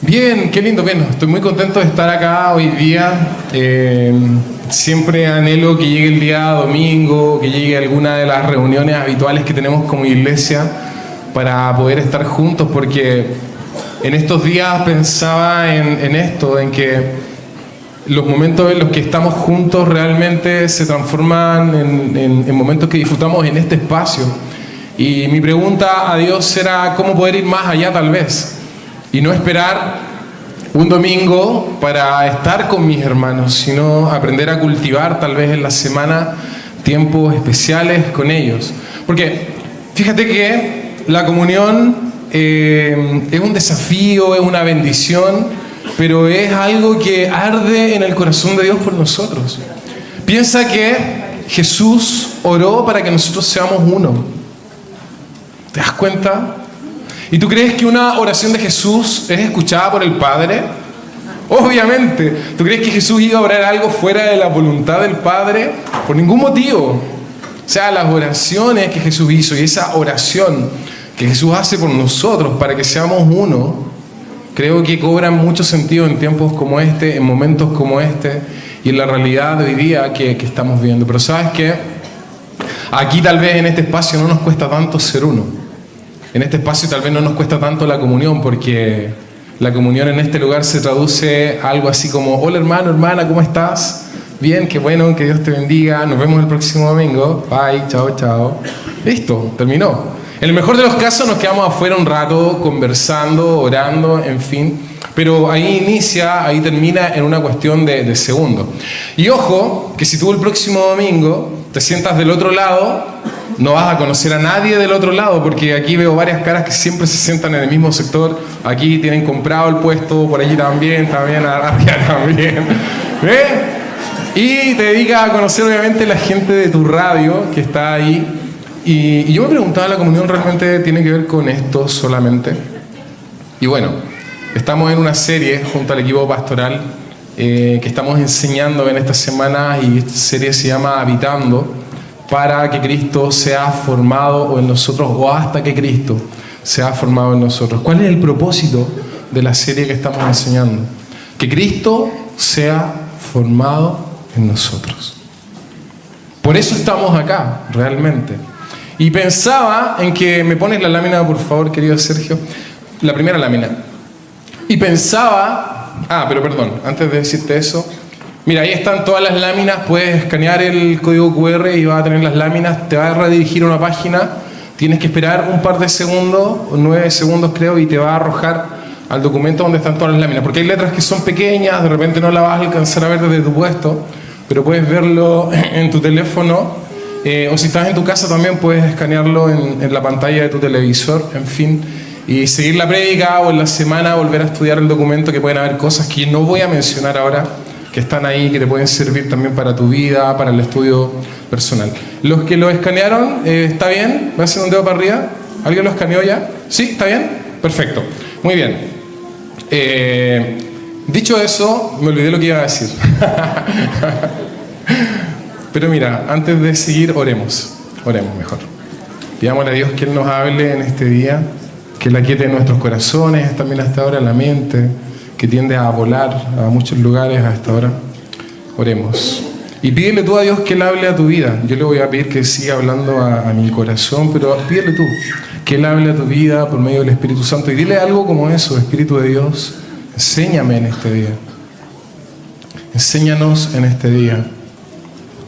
Bien, qué lindo. Bueno, estoy muy contento de estar acá hoy día. Siempre anhelo que llegue el día domingo, que llegue alguna de las reuniones habituales que tenemos como iglesia para poder estar juntos, porque en estos días pensaba en esto, en que los momentos en los que estamos juntos realmente se transforman en momentos que disfrutamos en este espacio. Y mi pregunta a Dios era cómo poder ir más allá tal vez, y no esperar un domingo para estar con mis hermanos, sino aprender a cultivar tal vez en la semana tiempos especiales con ellos. Porque fíjate que la comunión es un desafío, es una bendición, pero es algo que arde en el corazón de Dios por nosotros. Piensa que Jesús oró para que nosotros seamos uno. ¿Te das cuenta? ¿Y tú crees que una oración de Jesús es escuchada por el Padre? Obviamente. ¿Tú crees que Jesús iba a orar algo fuera de la voluntad del Padre? Por ningún motivo. O sea, las oraciones que Jesús hizo y esa oración que Jesús hace por nosotros para que seamos uno, creo que cobran mucho sentido en tiempos como este, en momentos como este y en la realidad de hoy día que estamos viendo. Pero ¿sabes qué? Aquí tal vez en este espacio no nos cuesta tanto ser uno. En este espacio tal vez no nos cuesta tanto la comunión, porque la comunión en este lugar se traduce a algo así como: hola hermano, hermana, ¿cómo estás? Bien, qué bueno, que Dios te bendiga, nos vemos el próximo domingo, bye, chao, chao. Listo, terminó. En el mejor de los casos nos quedamos afuera un rato conversando, orando, en fin, pero ahí inicia, ahí termina en una cuestión de segundos. Y ojo, que si tú el próximo domingo te sientas del otro lado, no vas a conocer a nadie del otro lado, porque aquí veo varias caras que siempre se sientan en el mismo sector. Aquí tienen comprado el puesto, por allí también, allá también. Y te dedicas a conocer obviamente la gente de tu radio que está ahí. Y yo me preguntaba, ¿la comunión realmente tiene que ver con esto solamente? Y bueno, estamos en una serie junto al equipo pastoral que estamos enseñando en esta semana, y esta serie se llama Habitando, para que Cristo sea formado en nosotros, o hasta que Cristo sea formado en nosotros. ¿Cuál es el propósito de la serie que estamos enseñando? Que Cristo sea formado en nosotros. Por eso estamos acá, realmente. Y pensaba en que... ¿Me pones la lámina, por favor, querido Sergio? La primera lámina. Y pensaba... pero perdón, antes de decirte eso... Mira, ahí están todas las láminas, puedes escanear el código QR y vas a tener las láminas, te va a redirigir a una página, tienes que esperar un par de segundos, 9 segundos creo, y te va a arrojar al documento donde están todas las láminas, porque hay letras que son pequeñas, de repente no las vas a alcanzar a ver desde tu puesto, pero puedes verlo en tu teléfono, o si estás en tu casa también puedes escanearlo en la pantalla de tu televisor, en fin, y seguir la prédica, o en la semana volver a estudiar el documento, que pueden haber cosas que no voy a mencionar ahora, que están ahí, que te pueden servir también para tu vida, para el estudio personal. Los que lo escanearon, ¿está bien? ¿Me hacen un dedo para arriba? ¿Alguien lo escaneó ya? ¿Sí? ¿Está bien? Perfecto. Muy bien. Dicho eso, me olvidé lo que iba a decir. Pero mira, antes de seguir, oremos. Oremos mejor. Pidámosle a Dios que Él nos hable en este día, que Él aquiete nuestros corazones, también hasta ahora la mente, que tiende a volar a muchos lugares a esta hora. Oremos. Y pídele tú a Dios que Él hable a tu vida. Yo le voy a pedir que siga hablando a mi corazón, pero pídele tú que Él hable a tu vida por medio del Espíritu Santo. Y dile algo como eso: Espíritu de Dios, enséñame en este día. Enséñanos en este día.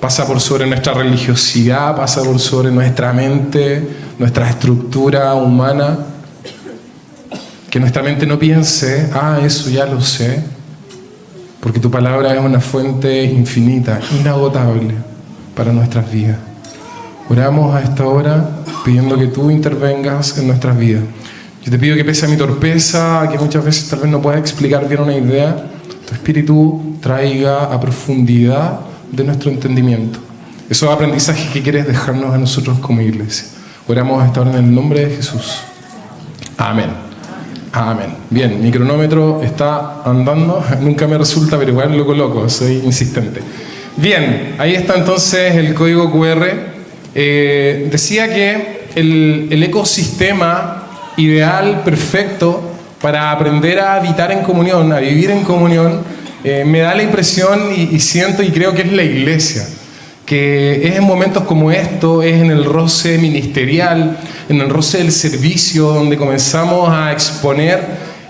Pasa por sobre nuestra religiosidad, pasa por sobre nuestra mente, nuestra estructura humana. Que nuestra mente no piense: eso ya lo sé, porque tu palabra es una fuente infinita, inagotable para nuestras vidas. Oramos a esta hora pidiendo que tú intervengas en nuestras vidas. Yo te pido que, pese a mi torpeza, que muchas veces tal vez no pueda explicar bien una idea, tu Espíritu traiga a profundidad de nuestro entendimiento esos aprendizajes que quieres dejarnos a nosotros como iglesia. Oramos a esta hora en el nombre de Jesús. Amén. Amén. Bien, mi cronómetro está andando, nunca me resulta, pero igual lo coloco, soy insistente. Bien, ahí está entonces el código QR. Decía que el ecosistema ideal, perfecto, para aprender a habitar en comunión, a vivir en comunión, me da la impresión y siento y creo que es la iglesia. Que es en momentos como esto, es en el roce ministerial, en el roce del servicio, donde comenzamos a exponer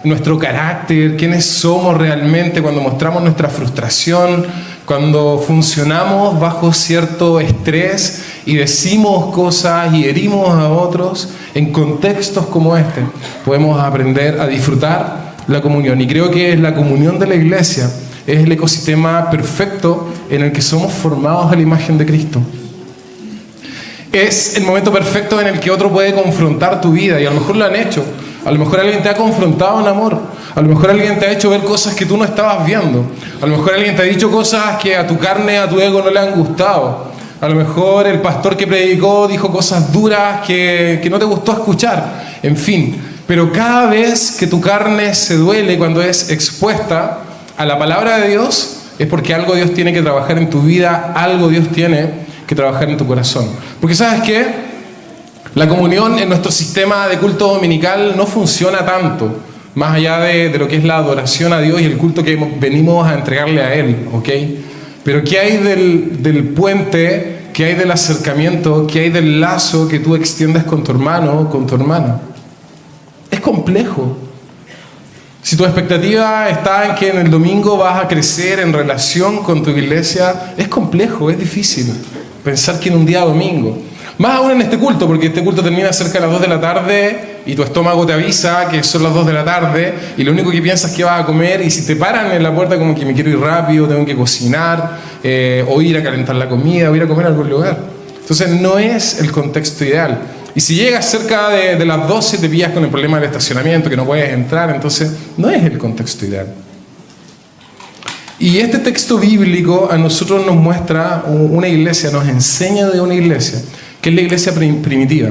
nuestro carácter, quiénes somos realmente, cuando mostramos nuestra frustración, cuando funcionamos bajo cierto estrés y decimos cosas y herimos a otros en contextos como este. Podemos aprender a disfrutar la comunión, y creo que es la comunión de la iglesia. Es el ecosistema perfecto en el que somos formados a la imagen de Cristo. Es el momento perfecto en el que otro puede confrontar tu vida, y a lo mejor lo han hecho. A lo mejor alguien te ha confrontado en amor. A lo mejor alguien te ha hecho ver cosas que tú no estabas viendo. A lo mejor alguien te ha dicho cosas que a tu carne, a tu ego no le han gustado. A lo mejor el pastor que predicó dijo cosas duras que no te gustó escuchar. En fin, pero cada vez que tu carne se duele cuando es expuesta a la palabra de Dios, es porque algo Dios tiene que trabajar en tu vida, algo Dios tiene que trabajar en tu corazón. Porque ¿sabes qué? La comunión en nuestro sistema de culto dominical no funciona tanto, más allá de lo que es la adoración a Dios y el culto que venimos a entregarle a Él, ¿ok? Pero ¿qué hay del puente? ¿Qué hay del acercamiento? ¿Qué hay del lazo que tú extiendes con tu hermano o con tu hermana? Es complejo. Si tu expectativa está en que en el domingo vas a crecer en relación con tu iglesia, es complejo, es difícil pensar que en un día domingo, más aún en este culto, porque este culto termina cerca de las 2 de la tarde y tu estómago te avisa que son las 2 de la tarde y lo único que piensas es que vas a comer, y si te paran en la puerta como que me quiero ir rápido, tengo que cocinar, o ir a calentar la comida, o ir a comer a algún lugar. Entonces no es el contexto ideal. Y si llegas cerca de las 12 te pillas con el problema del estacionamiento, que no puedes entrar, entonces no es el contexto ideal. Y este texto bíblico a nosotros nos muestra una iglesia, nos enseña de una iglesia, que es la iglesia primitiva,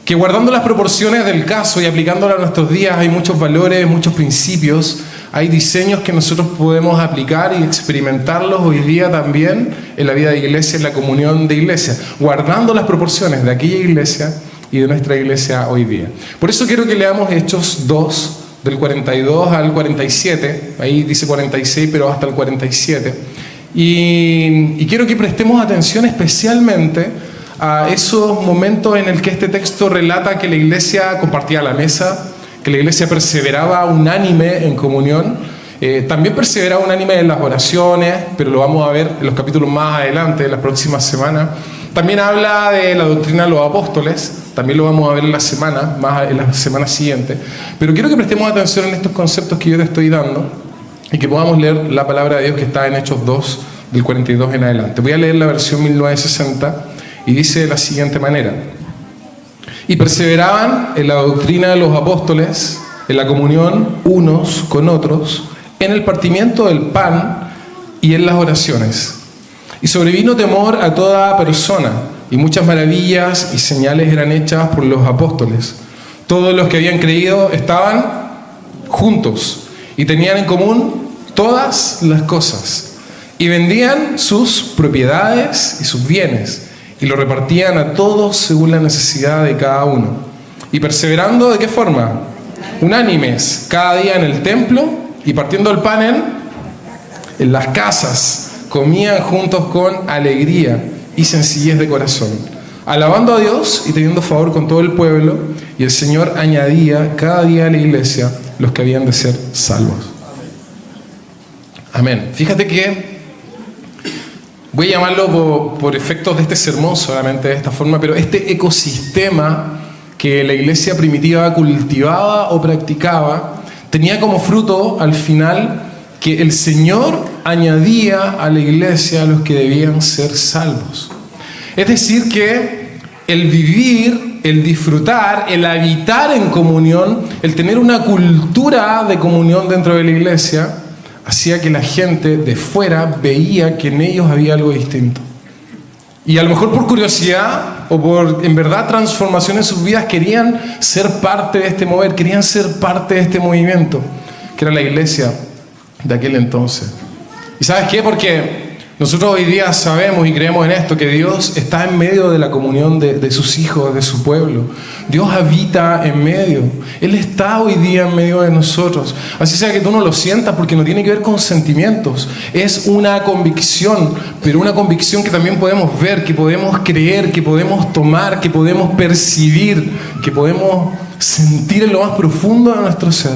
que guardando las proporciones del caso y aplicándola a nuestros días hay muchos valores, muchos principios, hay diseños que nosotros podemos aplicar y experimentarlos hoy día también en la vida de iglesia, en la comunión de iglesia, guardando las proporciones de aquella iglesia y de nuestra iglesia hoy día. Por eso quiero que leamos Hechos 2, del 42 al 47, ahí dice 46, pero hasta el 47. Y quiero que prestemos atención especialmente a esos momentos en el que este texto relata que la iglesia compartía la mesa, que la iglesia perseveraba unánime en comunión, también perseveraba unánime en las oraciones, pero lo vamos a ver en los capítulos más adelante, en las próximas semanas. También habla de la doctrina de los apóstoles, también lo vamos a ver en la semana siguiente. Pero quiero que prestemos atención en estos conceptos que yo te estoy dando y que podamos leer la palabra de Dios que está en Hechos 2, del 42 en adelante. Voy a leer la versión 1960 y dice de la siguiente manera: y perseveraban en la doctrina de los apóstoles, en la comunión unos con otros, en el partimiento del pan y en las oraciones. Y sobrevino temor a toda persona, y muchas maravillas y señales eran hechas por los apóstoles. Todos los que habían creído estaban juntos y tenían en común todas las cosas, y vendían sus propiedades y sus bienes, y lo repartían a todos según la necesidad de cada uno. Y perseverando, ¿de qué forma? Unánimes, cada día en el templo, y partiendo el pan en las casas, comían juntos con alegría y sencillez de corazón, alabando a Dios y teniendo favor con todo el pueblo, y el Señor añadía cada día a la iglesia los que habían de ser salvos. Amén. Fíjate que voy a llamarlo por efectos de este sermón solamente de esta forma, pero este ecosistema que la iglesia primitiva cultivaba o practicaba tenía como fruto al final que el Señor añadía a la iglesia a los que debían ser salvos. Es decir que el vivir, el disfrutar, el habitar en comunión, el tener una cultura de comunión dentro de la iglesia, hacía que la gente de fuera veía que en ellos había algo distinto. Y a lo mejor por curiosidad o por, en verdad, transformación en sus vidas, querían ser parte de este mover, querían ser parte de este movimiento, que era la iglesia de aquel entonces. ¿Y sabes qué? Porque Nosotros hoy día sabemos y creemos en esto, que Dios está en medio de la comunión de sus hijos, de su pueblo. Dios habita en medio. Él está hoy día en medio de nosotros. Así sea que tú no lo sientas, porque no tiene que ver con sentimientos. Es una convicción, pero una convicción que también podemos ver, que podemos creer, que podemos tomar, que podemos percibir, que podemos sentir en lo más profundo de nuestro ser.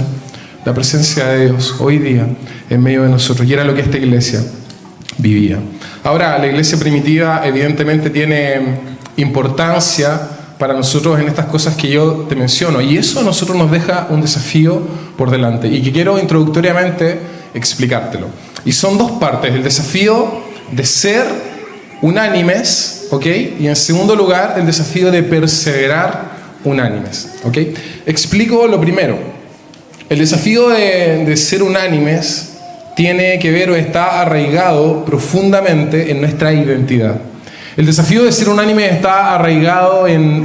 La presencia de Dios hoy día en medio de nosotros. Y era lo que esta iglesia vivía. Ahora, la iglesia primitiva evidentemente tiene importancia para nosotros en estas cosas que yo te menciono, y eso a nosotros nos deja un desafío por delante, y que quiero introductoriamente explicártelo. Y son dos partes: el desafío de ser unánimes, ¿ok? Y en segundo lugar, el desafío de perseverar unánimes, ¿ok? Explico lo primero. El desafío de ser unánimes tiene que ver o está arraigado profundamente en nuestra identidad. El desafío de ser unánime está arraigado en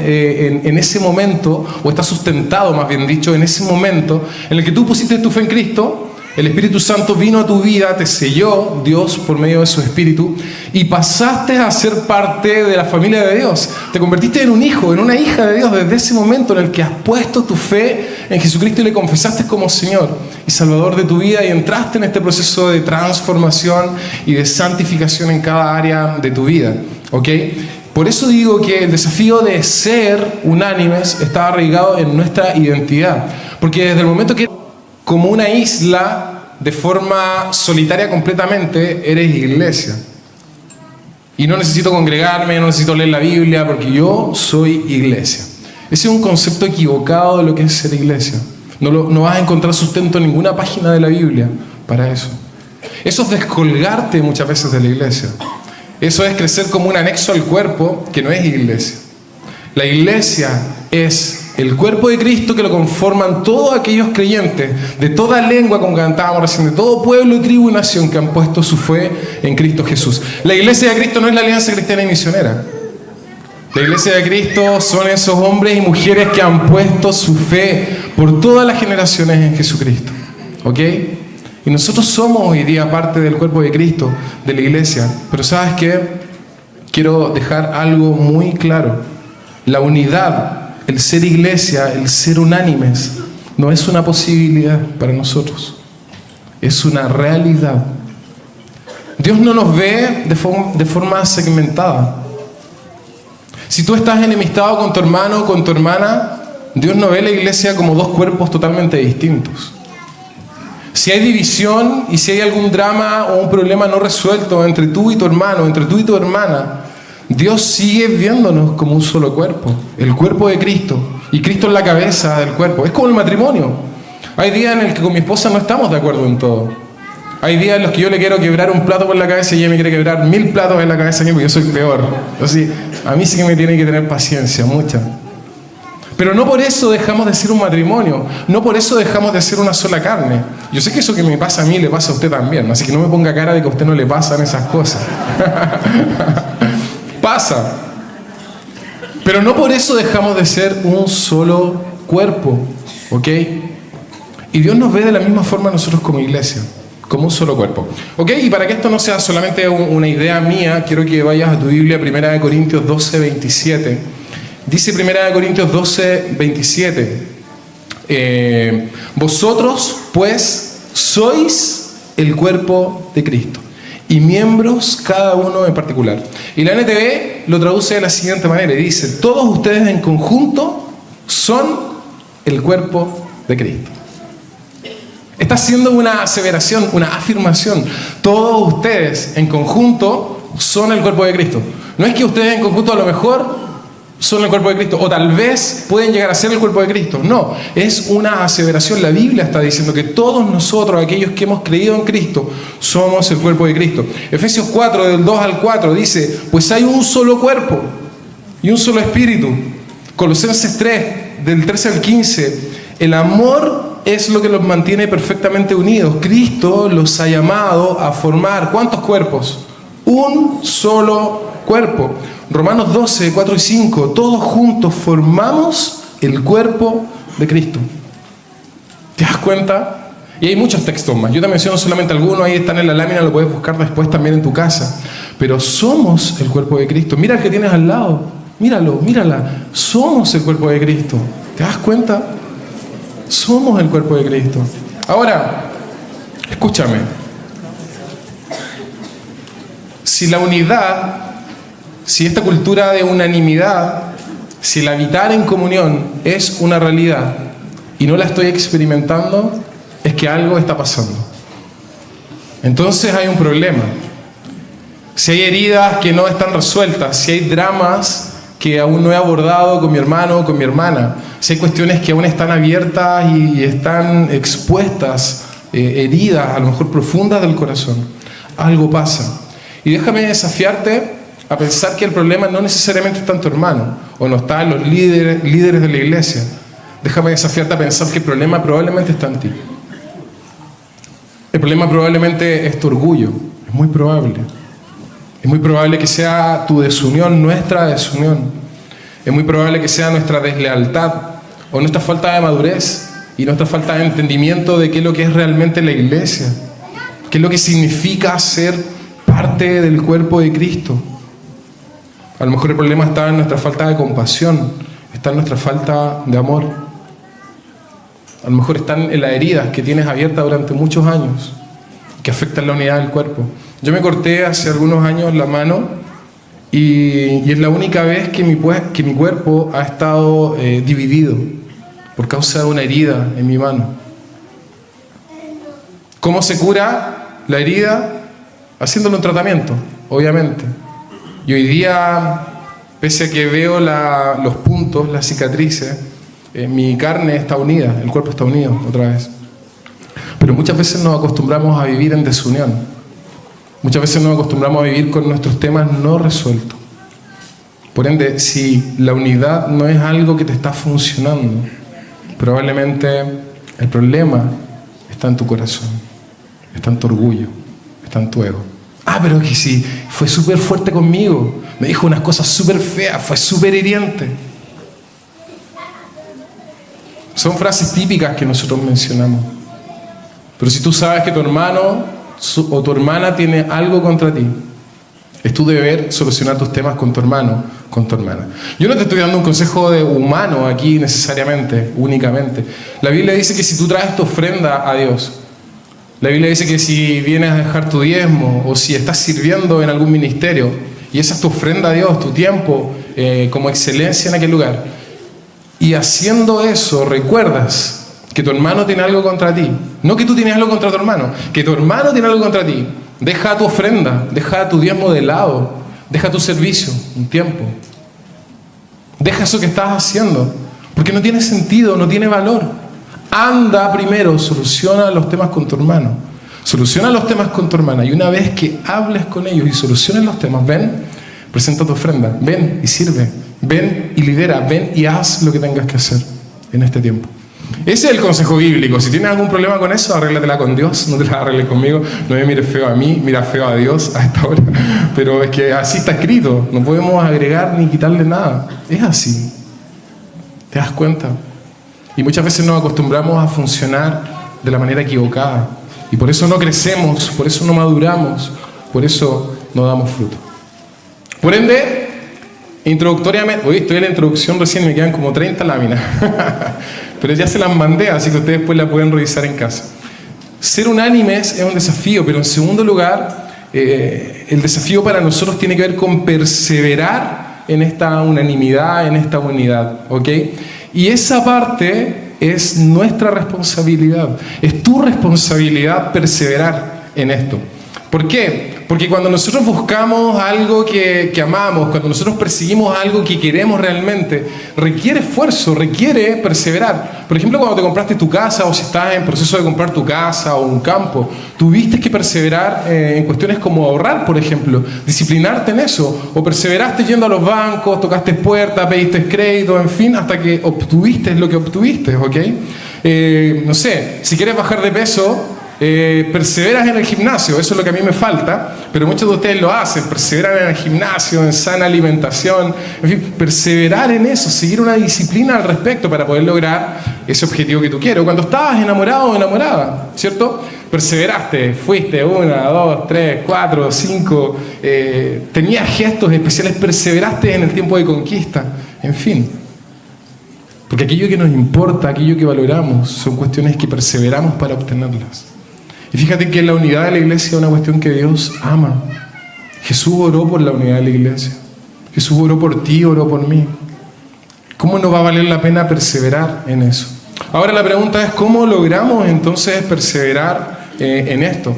ese momento, o está sustentado, más bien dicho, en ese momento en el que tú pusiste tu fe en Cristo. El Espíritu Santo vino a tu vida, te selló Dios por medio de su Espíritu, y pasaste a ser parte de la familia de Dios. Te convertiste en un hijo, en una hija de Dios desde ese momento en el que has puesto tu fe en Jesucristo y le confesaste como Señor y Salvador de tu vida, y entraste en este proceso de transformación y de santificación en cada área de tu vida, ¿ok? Por eso digo que el desafío de ser unánimes está arraigado en nuestra identidad, porque desde el momento que como una isla, de forma solitaria completamente, eres iglesia. Y no necesito congregarme, no necesito leer la Biblia, porque yo soy iglesia. Ese es un concepto equivocado de lo que es ser iglesia. No vas a encontrar sustento en ninguna página de la Biblia para eso. Eso es descolgarte muchas veces de la iglesia. Eso es crecer como un anexo al cuerpo, que no es iglesia. La iglesia es el cuerpo de Cristo, que lo conforman todos aquellos creyentes de toda lengua, como cantábamos recién, de todo pueblo, tribu y nación que han puesto su fe en Cristo Jesús. La iglesia de Cristo no es la Alianza Cristiana y Misionera. La iglesia de Cristo son esos hombres y mujeres que han puesto su fe por todas las generaciones en Jesucristo, ¿ok? Y nosotros somos hoy día parte del cuerpo de Cristo, de la iglesia. Pero ¿sabes qué? Quiero dejar algo muy claro. La unidad, el ser iglesia, el ser unánimes, no es una posibilidad para nosotros. Es una realidad. Dios no nos ve de forma segmentada. Si tú estás enemistado con tu hermano o con tu hermana, Dios no ve la iglesia como dos cuerpos totalmente distintos. Si hay división y si hay algún drama o un problema no resuelto entre tú y tu hermano, entre tú y tu hermana, Dios sigue viéndonos como un solo cuerpo, el cuerpo de Cristo, y Cristo es la cabeza del cuerpo. Es como el matrimonio. Hay días en el que con mi esposa no estamos de acuerdo en todo. Hay días en los que yo le quiero quebrar un plato por la cabeza y ella me quiere quebrar 1000 platos en la cabeza, porque yo soy peor. Entonces, a mí sí que me tiene que tener paciencia, mucha. Pero no por eso dejamos de ser un matrimonio, no por eso dejamos de ser una sola carne. Yo sé que eso que me pasa a mí le pasa a usted también, así que no me ponga cara de que a usted no le pasan esas cosas. Pasa. Pero no por eso dejamos de ser un solo cuerpo, ¿ok? Y Dios nos ve de la misma forma nosotros como iglesia, como un solo cuerpo, ¿ok? Y para que esto no sea solamente una idea mía, quiero que vayas a tu Biblia, 1 Corintios 12, 27. Dice 1 Corintios 12, 27. Vosotros, pues, sois el cuerpo de Cristo, y miembros cada uno en particular. Y la NTV lo traduce de la siguiente manera, y dice: todos ustedes en conjunto son el cuerpo de Cristo. Está haciendo una aseveración, una afirmación. Todos ustedes en conjunto son el cuerpo de Cristo. No es que ustedes en conjunto a lo mejor son el cuerpo de Cristo, o tal vez pueden llegar a ser el cuerpo de Cristo. No, es una aseveración. La Biblia está diciendo que todos nosotros, aquellos que hemos creído en Cristo, somos el cuerpo de Cristo. Efesios 4, del 2 al 4, dice: pues hay un solo cuerpo y un solo espíritu. Colosenses 3, del 13 al 15, el amor es lo que los mantiene perfectamente unidos. Cristo los ha llamado a formar, ¿cuántos cuerpos? Un solo cuerpo. Romanos 12, 4 y 5, todos juntos formamos el cuerpo de Cristo. ¿Te das cuenta? Y hay muchos textos más. Yo te menciono solamente algunos, ahí están en la lámina, lo puedes buscar después también en tu casa. Pero somos el cuerpo de Cristo. Mira al que tienes al lado. Míralo, mírala. Somos el cuerpo de Cristo. ¿Te das cuenta? Somos el cuerpo de Cristo. Ahora, escúchame. Si la unidad, si esta cultura de unanimidad, si el habitar en comunión es una realidad y no la estoy experimentando, es que algo está pasando. Entonces hay un problema. Si hay heridas que no están resueltas, si hay dramas que aún no he abordado con mi hermano o con mi hermana, si hay cuestiones que aún están abiertas y están expuestas, heridas, a lo mejor profundas del corazón, algo pasa. Y déjame desafiarte a pensar que el problema no necesariamente está en tu hermano o no está en los líderes de la iglesia. Déjame desafiarte a pensar que el problema probablemente está en ti. El problema probablemente es tu orgullo. Es muy probable. Es muy probable que sea tu desunión, nuestra desunión. Es muy probable que sea nuestra deslealtad o nuestra falta de madurez y nuestra falta de entendimiento de qué es lo que es realmente la iglesia. Qué es lo que significa ser parte del cuerpo de Cristo. A lo mejor el problema está en nuestra falta de compasión, está en nuestra falta de amor. A lo mejor están en las heridas que tienes abiertas durante muchos años, que afectan la unidad del cuerpo. Yo me corté hace algunos años la mano y es la única vez que mi cuerpo ha estado dividido por causa de una herida en mi mano. ¿Cómo se cura la herida? Haciéndole un tratamiento, obviamente. Y hoy día, pese a que veo los puntos, las cicatrices, mi carne está unida, el cuerpo está unido otra vez. Pero muchas veces nos acostumbramos a vivir en desunión. Muchas veces nos acostumbramos a vivir con nuestros temas no resueltos. Por ende, si la unidad no es algo que te está funcionando, probablemente el problema está en tu corazón, está en tu orgullo, está en tu ego. Ah, pero que sí, fue súper fuerte conmigo, me dijo unas cosas súper feas, fue súper hiriente. Son frases típicas que nosotros mencionamos. Pero si tú sabes que tu hermano o tu hermana tiene algo contra ti, es tu deber solucionar tus temas con tu hermano, con tu hermana. Yo no te estoy dando un consejo de humano aquí necesariamente, únicamente. La Biblia dice que si tú traes tu ofrenda a Dios, la Biblia dice que si vienes a dejar tu diezmo o si estás sirviendo en algún ministerio y esa es tu ofrenda a Dios, tu tiempo como excelencia en aquel lugar, y haciendo eso recuerdas que tu hermano tiene algo contra ti, no que tú tienes algo contra tu hermano, que tu hermano tiene algo contra ti, deja tu ofrenda, deja tu diezmo de lado, deja tu servicio un tiempo, deja eso que estás haciendo porque no tiene sentido, no tiene valor. Anda primero, soluciona los temas con tu hermano, soluciona los temas con tu hermana, y una vez que hables con ellos y soluciones los temas, ven, presenta tu ofrenda, ven y sirve, ven y lidera, ven y haz lo que tengas que hacer en este tiempo. Ese es el consejo bíblico. Si tienes algún problema con eso, arréglatela con Dios, no te la arregles conmigo, no me mires feo a mí, mira feo a Dios a esta hora, pero es que así está escrito, no podemos agregar ni quitarle nada, es así. ¿Te das cuenta? Y muchas veces nos acostumbramos a funcionar de la manera equivocada. Y por eso no crecemos, por eso no maduramos, por eso no damos fruto. Por ende, introductoriamente, hoy estoy en la introducción recién, me quedan como 30 láminas. Pero ya se las mandé, así que ustedes después las pueden revisar en casa. Ser unánimes es un desafío, pero en segundo lugar, el desafío para nosotros tiene que ver con perseverar en esta unanimidad, en esta unidad, ¿ok? Y esa parte es nuestra responsabilidad. Es tu responsabilidad perseverar en esto. ¿Por qué? Porque cuando nosotros buscamos algo que amamos, cuando nosotros perseguimos algo que queremos realmente, requiere esfuerzo, requiere perseverar. Por ejemplo, cuando te compraste tu casa o si estás en proceso de comprar tu casa o un campo, tuviste que perseverar en cuestiones como ahorrar, por ejemplo, disciplinarte en eso, o perseveraste yendo a los bancos, tocaste puertas, pediste crédito, en fin, hasta que obtuviste lo que obtuviste, ¿ok? No sé, si quieres bajar de peso, perseveras en el gimnasio, eso es lo que a mí me falta, pero muchos de ustedes lo hacen, perseveran en el gimnasio, en sana alimentación, en fin, perseverar en eso, seguir una disciplina al respecto para poder lograr ese objetivo que tú quieres. Cuando estabas enamorado o enamorada, ¿cierto? Perseveraste, fuiste 1, 2, 3, 4, 5, tenías gestos especiales, perseveraste en el tiempo de conquista, en fin. Porque aquello que nos importa, aquello que valoramos, son cuestiones que perseveramos para obtenerlas. Y fíjate que la unidad de la iglesia es una cuestión que Dios ama. Jesús oró por la unidad de la iglesia. Jesús oró por ti, oró por mí. ¿Cómo no va a valer la pena perseverar en eso? Ahora la pregunta es, ¿cómo logramos entonces perseverar en esto?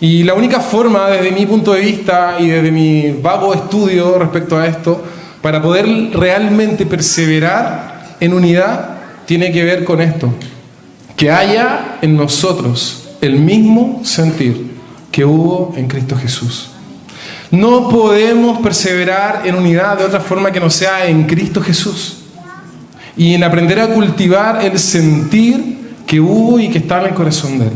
Y la única forma, desde mi punto de vista y desde mi vago estudio respecto a esto, para poder realmente perseverar en unidad, tiene que ver con esto: que haya en nosotros el mismo sentir que hubo en Cristo Jesús. No podemos perseverar en unidad de otra forma que no sea en Cristo Jesús, y en aprender a cultivar el sentir que hubo y que está en el corazón de Él.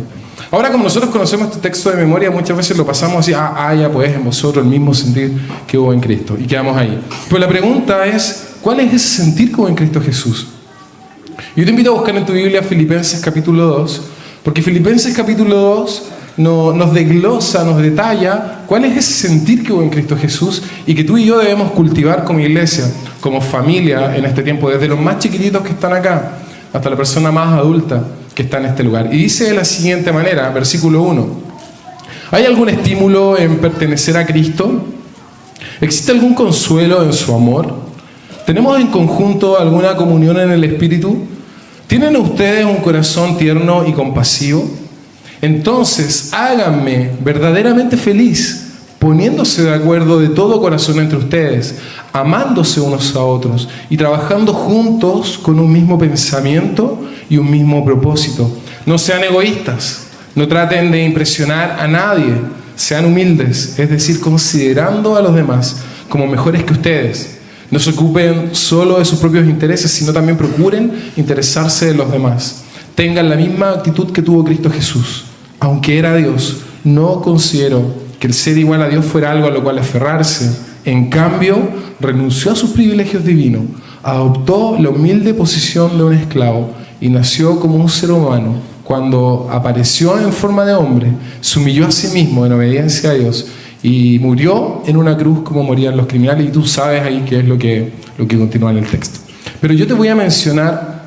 Ahora, como nosotros conocemos este texto de memoria, muchas veces lo pasamos así: ya pues, en vosotros el mismo sentir que hubo en Cristo, y quedamos ahí. Pero la pregunta es, ¿cuál es ese sentir que hubo en Cristo Jesús? Yo te invito a buscar en tu Biblia Filipenses capítulo 2, porque Filipenses capítulo 2 nos desglosa, nos detalla cuál es ese sentir que hubo en Cristo Jesús y que tú y yo debemos cultivar como iglesia, como familia en este tiempo, desde los más chiquititos que están acá hasta la persona más adulta que está en este lugar. Y dice de la siguiente manera, versículo 1: ¿hay algún estímulo en pertenecer a Cristo? ¿Existe algún consuelo en su amor? ¿Tenemos en conjunto alguna comunión en el Espíritu? ¿Tienen ustedes un corazón tierno y compasivo? Entonces háganme verdaderamente feliz, poniéndose de acuerdo de todo corazón entre ustedes, amándose unos a otros y trabajando juntos con un mismo pensamiento y un mismo propósito. No sean egoístas, no traten de impresionar a nadie, sean humildes, es decir, considerando a los demás como mejores que ustedes. No se ocupen solo de sus propios intereses, sino también procuren interesarse de los demás. Tengan la misma actitud que tuvo Cristo Jesús. Aunque era Dios, no consideró que el ser igual a Dios fuera algo a lo cual aferrarse. En cambio, renunció a sus privilegios divinos, adoptó la humilde posición de un esclavo y nació como un ser humano. Cuando apareció en forma de hombre, se humilló a sí mismo en obediencia a Dios y murió en una cruz como morían los criminales. Y tú sabes ahí qué es lo que continúa en el texto. Pero yo te voy a mencionar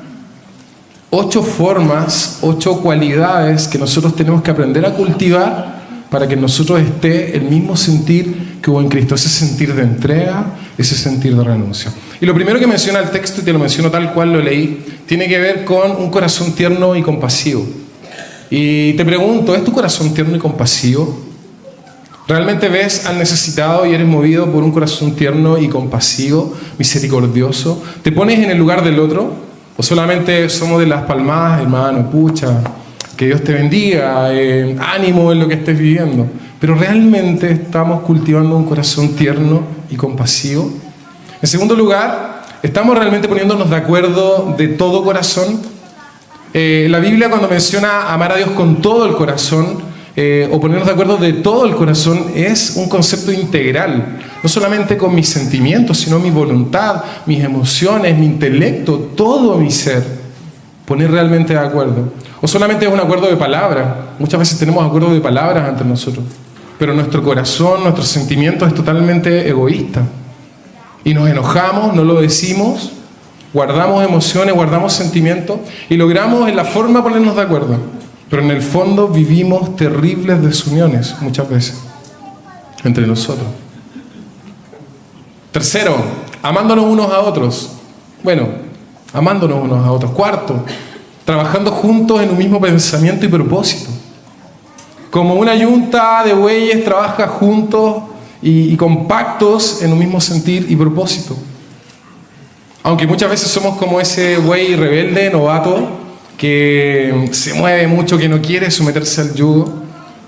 8 formas, 8 cualidades que nosotros tenemos que aprender a cultivar para que en nosotros esté el mismo sentir que hubo en Cristo, ese sentir de entrega, ese sentir de renuncia. Y lo primero que menciona el texto, y te lo menciono tal cual lo leí, tiene que ver con un corazón tierno y compasivo. Y te pregunto, ¿es tu corazón tierno y compasivo? ¿Realmente ves al necesitado y eres movido por un corazón tierno y compasivo, misericordioso? ¿Te pones en el lugar del otro? ¿O solamente somos de las palmadas, hermano, pucha, que Dios te bendiga, ánimo en lo que estés viviendo? Pero ¿realmente estamos cultivando un corazón tierno y compasivo? En segundo lugar, ¿estamos realmente poniéndonos de acuerdo de todo corazón? La Biblia, cuando menciona amar a Dios con todo el corazón, o ponernos de acuerdo de todo el corazón, es un concepto integral, no solamente con mis sentimientos, sino mi voluntad, mis emociones, mi intelecto, todo mi ser, poner realmente de acuerdo. O solamente es un acuerdo de palabras. Muchas veces tenemos acuerdos de palabras entre nosotros, pero nuestro corazón, nuestros sentimientos es totalmente egoísta y nos enojamos, no lo decimos, guardamos emociones, guardamos sentimientos y logramos en la forma ponernos de acuerdo. Pero en el fondo vivimos terribles desuniones muchas veces entre nosotros. Tercero, amándonos unos a otros. Bueno, amándonos unos a otros. Cuarto, trabajando juntos en un mismo pensamiento y propósito. Como una yunta de bueyes trabaja juntos y compactos en un mismo sentir y propósito. Aunque muchas veces somos como ese buey rebelde, novato, que se mueve mucho, que no quiere someterse al yugo,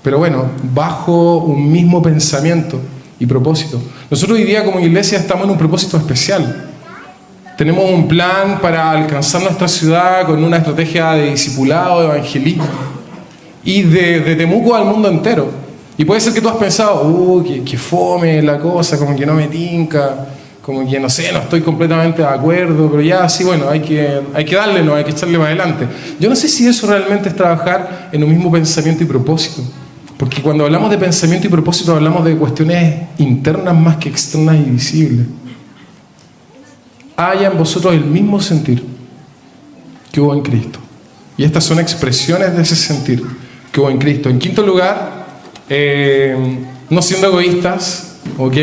pero bueno, bajo un mismo pensamiento y propósito. Nosotros hoy día como iglesia estamos en un propósito especial. Tenemos un plan para alcanzar nuestra ciudad con una estrategia de discipulado, de evangelismo. y de Temuco al mundo entero. Y puede ser que tú has pensado, que fome la cosa, como que no me tinca, como que no sé, no estoy completamente de acuerdo, pero ya sí, bueno, hay que darle, no, hay que echarle para adelante. Yo no sé si eso realmente es trabajar en un mismo pensamiento y propósito, porque cuando hablamos de pensamiento y propósito hablamos de cuestiones internas más que externas y visibles. Haya en vosotros el mismo sentir que hubo en Cristo. Y estas son expresiones de ese sentir que hubo en Cristo. En quinto lugar, no siendo egoístas, ¿ok?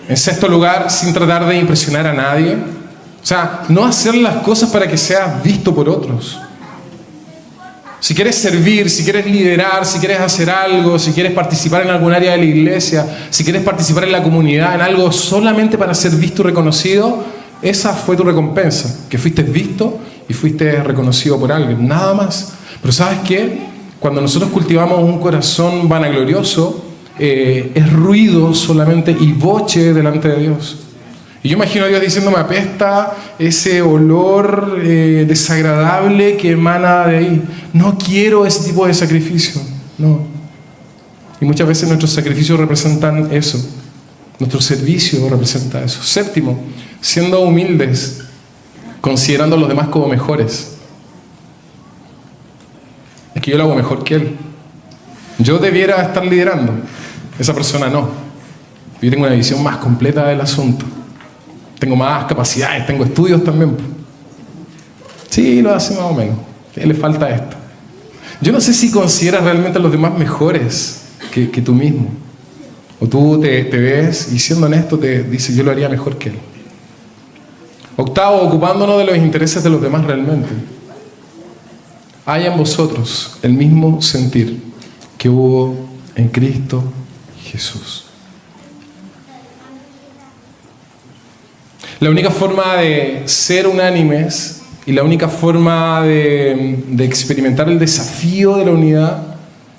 En sexto lugar, sin tratar de impresionar a nadie. O sea, no hacer las cosas para que seas visto por otros. Si quieres servir, si quieres liderar, si quieres hacer algo, si quieres participar en algún área de la iglesia, si quieres participar en la comunidad, en algo solamente para ser visto y reconocido, esa fue tu recompensa, que fuiste visto y fuiste reconocido por alguien, nada más. Pero ¿sabes qué? Cuando nosotros cultivamos un corazón vanaglorioso, es ruido solamente y boche delante de Dios. Y yo imagino a Dios diciéndome, apesta ese olor desagradable que emana de ahí. No quiero ese tipo de sacrificio, no. Y muchas veces nuestros sacrificios representan eso. Nuestro servicio representa eso. Séptimo, siendo humildes, considerando a los demás como mejores. Es que yo lo hago mejor que él. Yo debiera estar liderando. Esa persona no. Yo tengo una visión más completa del asunto. Tengo más capacidades, tengo estudios también. Sí, lo hace más o menos. ¿Qué le falta esto? Yo no sé si consideras realmente a los demás mejores que tú mismo. O tú te ves y siendo honesto te dices, yo lo haría mejor que él. Octavo, ocupándonos de los intereses de los demás realmente. Haya en vosotros el mismo sentir que hubo en Cristo Jesús. La única forma de ser unánimes y la única forma de experimentar el desafío de la unidad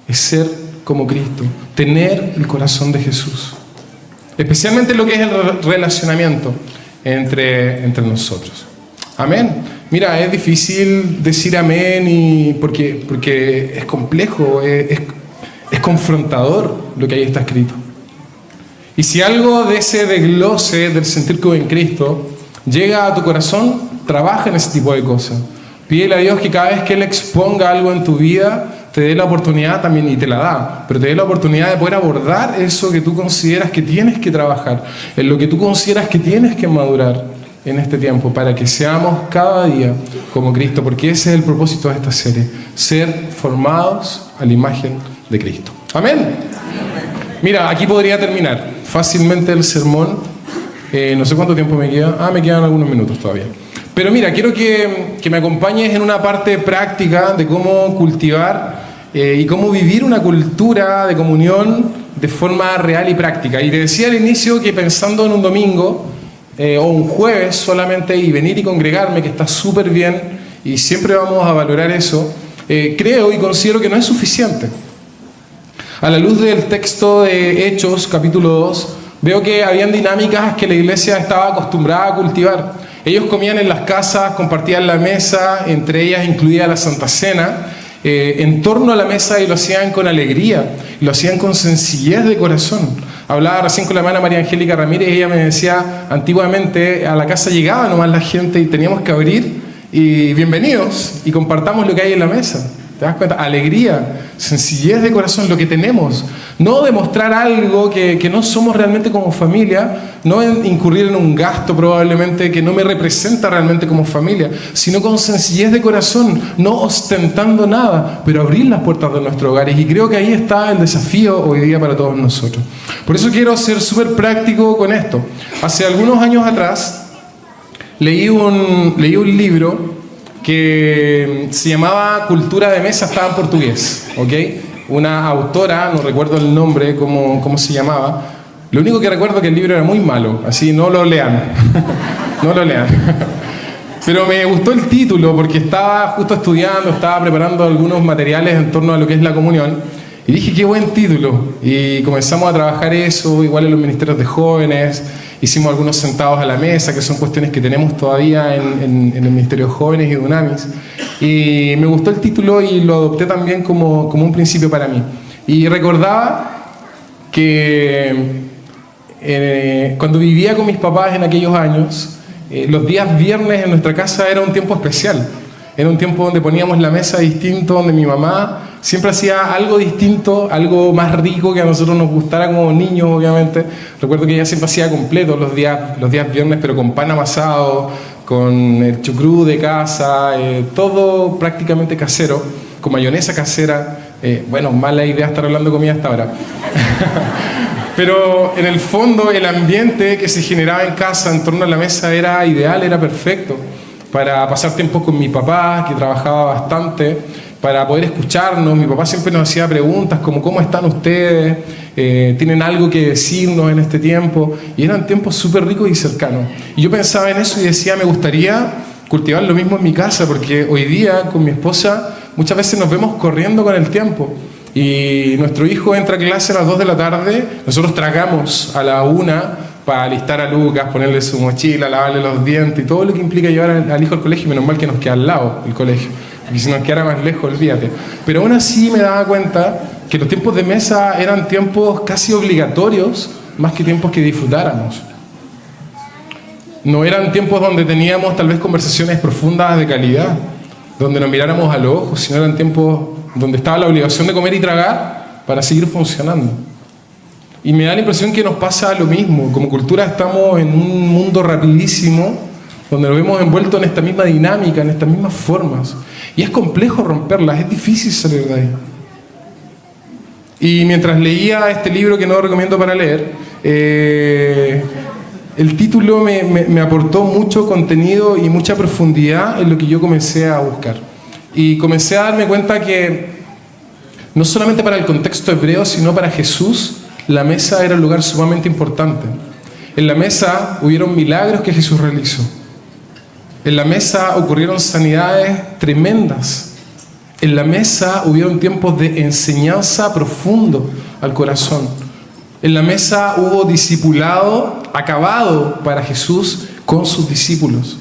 es ser como Cristo, tener el corazón de Jesús. Especialmente lo que es el relacionamiento entre nosotros. Amén. Mira, es difícil decir amén porque es complejo, es confrontador lo que ahí está escrito. Y si algo de ese desglose del sentir que hubo en Cristo llega a tu corazón, trabaja en ese tipo de cosas. Pídele a Dios que cada vez que Él exponga algo en tu vida, te dé la oportunidad también, y te la da, pero te dé la oportunidad de poder abordar eso que tú consideras que tienes que trabajar, en lo que tú consideras que tienes que madurar en este tiempo, para que seamos cada día como Cristo, porque ese es el propósito de esta serie, ser formados a la imagen de Cristo. Amén. Mira, aquí podría terminar fácilmente el sermón. No sé cuánto tiempo me queda. Me quedan algunos minutos todavía. Pero mira, quiero que me acompañes en una parte práctica de cómo cultivar y cómo vivir una cultura de comunión de forma real y práctica. Y te decía al inicio que pensando en un domingo o un jueves solamente y venir y congregarme, que está súper bien y siempre vamos a valorar eso, creo y considero que no es suficiente. A la luz del texto de Hechos, capítulo 2, veo que habían dinámicas que la iglesia estaba acostumbrada a cultivar. Ellos comían en las casas, compartían la mesa, entre ellas incluía la Santa Cena, en torno a la mesa, y lo hacían con alegría, y lo hacían con sencillez de corazón. Hablaba recién con la hermana María Angélica Ramírez y ella me decía, antiguamente a la casa llegaba nomás la gente y teníamos que abrir, y bienvenidos, y compartamos lo que hay en la mesa. ¿Te das cuenta? Alegría, sencillez de corazón, lo que tenemos. No demostrar algo que no somos realmente como familia, no incurrir en un gasto probablemente que no me representa realmente como familia, sino con sencillez de corazón, no ostentando nada, pero abrir las puertas de nuestros hogares. Y creo que ahí está el desafío hoy día para todos nosotros. Por eso quiero ser súper práctico con esto. Hace algunos años atrás leí un libro que se llamaba Cultura de Mesa, estaba en portugués, ¿ok? Una autora, no recuerdo el nombre, cómo se llamaba. Lo único que recuerdo es que el libro era muy malo, así no lo lean, no lo lean. Pero me gustó el título porque estaba justo estudiando, estaba preparando algunos materiales en torno a lo que es la comunión, y dije, qué buen título, y comenzamos a trabajar eso, igual en los ministerios de jóvenes. Hicimos algunos sentados a la mesa, que son cuestiones que tenemos todavía en el Ministerio de Jóvenes y de Unamis. Y me gustó el título y lo adopté también como un principio para mí. Y recordaba que cuando vivía con mis papás en aquellos años, los días viernes en nuestra casa era un tiempo especial. Era un tiempo donde poníamos la mesa distinto, donde mi mamá siempre hacía algo distinto, algo más rico que a nosotros nos gustara como niños, obviamente. Recuerdo que ella siempre hacía completo los días viernes, pero con pan amasado, con el chucrú de casa, todo prácticamente casero, con mayonesa casera. Bueno, mala idea estar hablando de comida hasta ahora. Pero en el fondo el ambiente que se generaba en casa en torno a la mesa era ideal, era perfecto para pasar tiempo con mi papá, que trabajaba bastante, para poder escucharnos. Mi papá siempre nos hacía preguntas como ¿cómo están ustedes? ¿Tienen algo que decirnos en este tiempo? Y eran tiempos súper ricos y cercanos. Y yo pensaba en eso y decía, me gustaría cultivar lo mismo en mi casa, porque hoy día con mi esposa muchas veces nos vemos corriendo con el tiempo. Y nuestro hijo entra a clase a las 2 de la tarde, nosotros tragamos a la 1 para alistar a Lucas, ponerle su mochila, lavarle los dientes y todo lo que implica llevar al hijo al colegio. Menos mal que nos queda al lado el colegio, porque si nos quedara más lejos, olvídate. Pero aún así me daba cuenta que los tiempos de mesa eran tiempos casi obligatorios, más que tiempos que disfrutáramos. No eran tiempos donde teníamos tal vez conversaciones profundas de calidad, donde nos miráramos a los ojos, sino eran tiempos donde estaba la obligación de comer y tragar para seguir funcionando. Y me da la impresión que nos pasa lo mismo. Como cultura estamos en un mundo rapidísimo, donde nos vemos envueltos en esta misma dinámica, en estas mismas formas. Y es complejo romperlas, es difícil salir de ahí. Y mientras leía este libro que no recomiendo para leer, el título me aportó mucho contenido y mucha profundidad en lo que yo comencé a buscar. Y comencé a darme cuenta que no solamente para el contexto hebreo, sino para Jesús, la mesa era un lugar sumamente importante. En la mesa hubieron milagros que Jesús realizó. En la mesa ocurrieron sanidades tremendas. En la mesa hubieron tiempos de enseñanza profundo al corazón. En la mesa hubo discipulado acabado para Jesús con sus discípulos.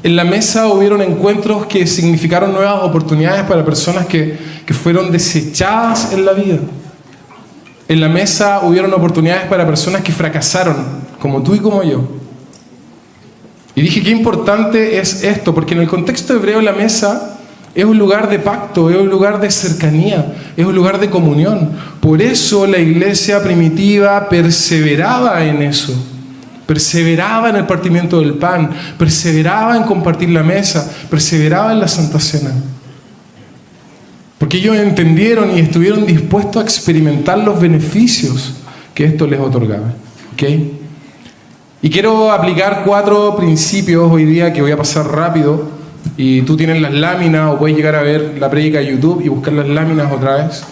En la mesa hubieron encuentros que significaron nuevas oportunidades para personas que fueron desechadas en la vida. En la mesa hubieron oportunidades para personas que fracasaron, como tú y como yo. Y dije, qué importante es esto, porque en el contexto hebreo la mesa es un lugar de pacto, es un lugar de cercanía, es un lugar de comunión. Por eso la iglesia primitiva perseveraba en eso. Perseveraba en el partimiento del pan, perseveraba en compartir la mesa, perseveraba en la Santa Cena. Porque ellos entendieron y estuvieron dispuestos a experimentar los beneficios que esto les otorgaba. ¿Okay? Y quiero aplicar 4 principios hoy día que voy a pasar rápido. Y tú tienes las láminas o puedes llegar a ver la prédica de YouTube y buscar las láminas otra vez.